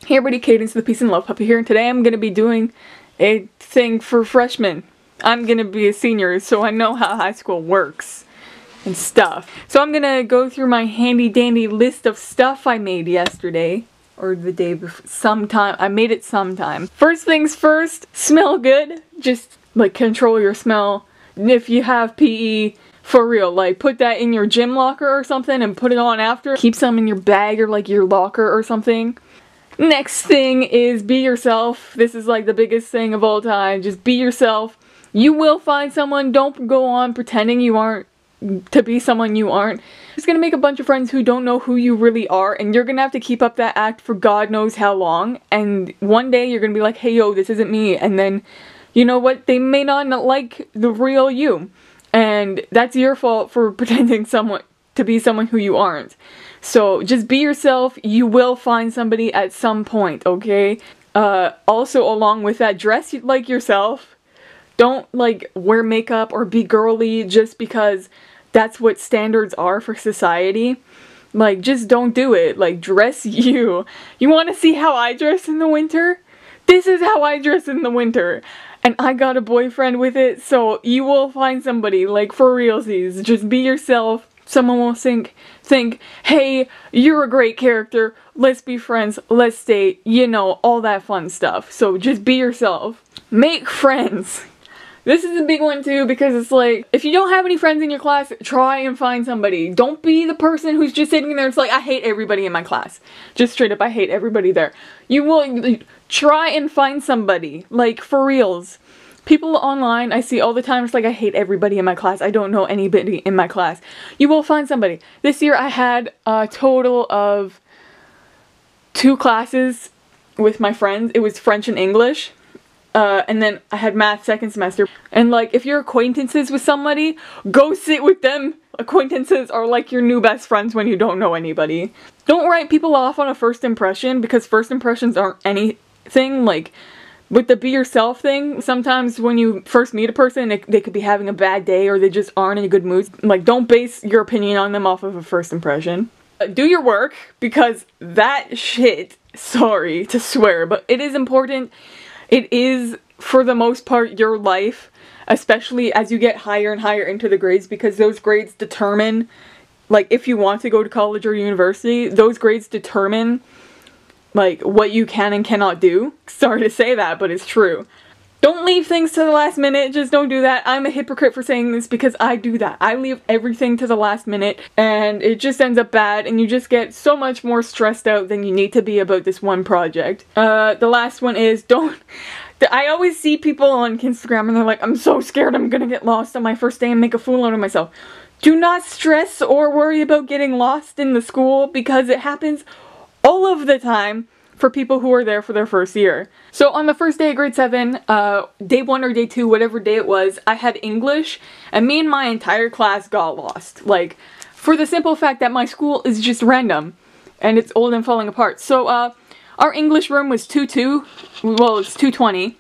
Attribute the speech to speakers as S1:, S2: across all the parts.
S1: Hey everybody, Cadence the Peace and Love Puppy here, and today I'm going to be doing a thing for freshmen. I'm going to be a senior, so I know how high school works and stuff. So I'm going to go through my handy dandy list of stuff I made yesterday, or the day before, sometime. I made it sometime. First things first, smell good. Just like control your smell. If you have PE, for real, like put that in your gym locker or something and put it on after. Keep some in your bag or like your locker or something. Next thing is be yourself. This is like the biggest thing of all time. Just be yourself. You will find someone. Don't go on pretending you aren't to be someone you aren't. You're just gonna make a bunch of friends who don't know who you really are, and you're gonna have to keep up that act for God knows how long. And one day you're gonna be like, hey yo, this isn't me. And then, you know what? They may not like the real you. And that's your fault for pretending to be someone who you aren't. So just be yourself. You will find somebody at some point, okay? Also, along with that, dress like yourself. Don't like wear makeup or be girly just because that's what standards are for society. Like, just don't do it. Like, dress you. You want to see how I dress in the winter? This is how I dress in the winter. And I got a boyfriend with it, so you will find somebody, like, for realsies. Just be yourself. Someone will think, hey, you're a great character, let's be friends, let's date, you know, all that fun stuff. So just be yourself. Make friends. This is a big one too, because it's like, if you don't have any friends in your class, try and find somebody. Don't be the person who's just sitting there, it's like, I hate everybody in my class. Just straight up, I hate everybody there. You will try and find somebody, like, for reals. People online I see all the time, it's like, I hate everybody in my class. I don't know anybody in my class. You will find somebody. This year I had a total of 2 classes with my friends. It was French and English. And then I had math second semester. And like, if you're acquaintances with somebody, go sit with them. Acquaintances are like your new best friends when you don't know anybody. Don't write people off on a first impression, because first impressions aren't anything. Like, with the be yourself thing, sometimes when you first meet a person, they could be having a bad day or they just aren't in a good mood. Like, don't base your opinion on them off of a first impression. Do your work, because that shit, sorry to swear, but it is important. It is, for the most part, your life, especially as you get higher and higher into the grades, because those grades determine, like, if you want to go to college or university, those grades determine like what you can and cannot do. Sorry to say that, but it's true. Don't leave things to the last minute. Just don't do that. I'm a hypocrite for saying this because I do that. I leave everything to the last minute and it just ends up bad, and you just get so much more stressed out than you need to be about this one project. The last one is I always see people on Instagram and they're like, I'm so scared I'm gonna get lost on my first day and make a fool out of myself. Do not stress or worry about getting lost in the school, because it happens all of the time for people who are there for their first year. So on the first day of grade 7, day 1 or day 2, whatever day it was, I had English, and me and my entire class got lost. Like, for the simple fact that my school is just random, and it's old and falling apart. So, our English room was 2-2, well, it's 220.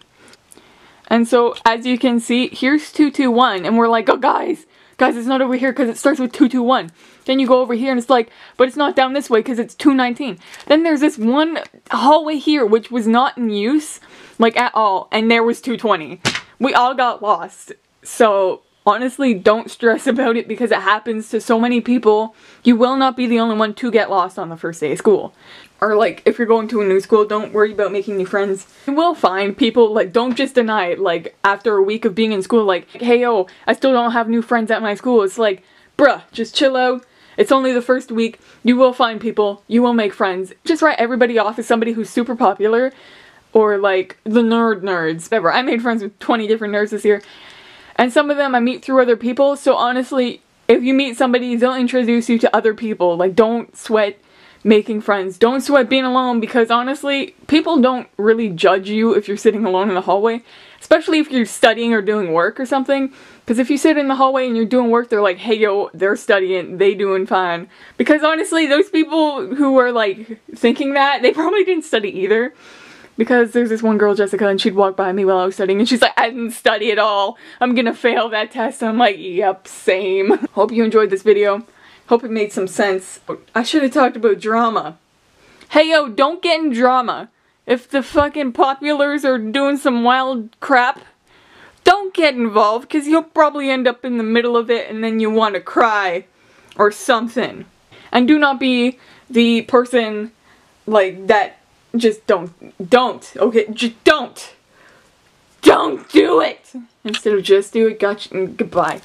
S1: And so, as you can see, here's 221, and we're like, oh guys, it's not over here because it starts with 221. Then you go over here and it's like, but it's not down this way because it's 219. Then there's this one hallway here which was not in use, like, at all, and there was 220. We all got lost. So honestly, don't stress about it, because it happens to so many people. You will not be the only one to get lost on the first day of school. Or like, if you're going to a new school, don't worry about making new friends. You will find people. Like, don't just deny it. Like, after a week of being in school, like, hey yo, I still don't have new friends at my school. It's like, bruh, just chill out. It's only the first week. You will find people. You will make friends. Just write everybody off as somebody who's super popular, or like the nerds. Whatever. I made friends with 20 different nerds this year, and some of them I meet through other people. So honestly, if you meet somebody, they'll introduce you to other people. Like, don't sweat making friends. Don't sweat being alone, because honestly, people don't really judge you if you're sitting alone in the hallway. Especially if you're studying or doing work or something. Because if you sit in the hallway and you're doing work, they're like, hey yo, they're studying, they doing fine. Because honestly, those people who are like thinking that, they probably didn't study either. Because there's this one girl, Jessica, and she'd walk by me while I was studying, and she's like, I didn't study at all. I'm gonna fail that test. I'm like, yep, same. Hope you enjoyed this video. Hope it made some sense. I should have talked about drama. Hey yo, don't get in drama. If the fucking populars are doing some wild crap, don't get involved, because you'll probably end up in the middle of it and then you want to cry or something. And do not be the person like that. Just don't, okay, just don't do it! Instead of just do it, gotcha, goodbye.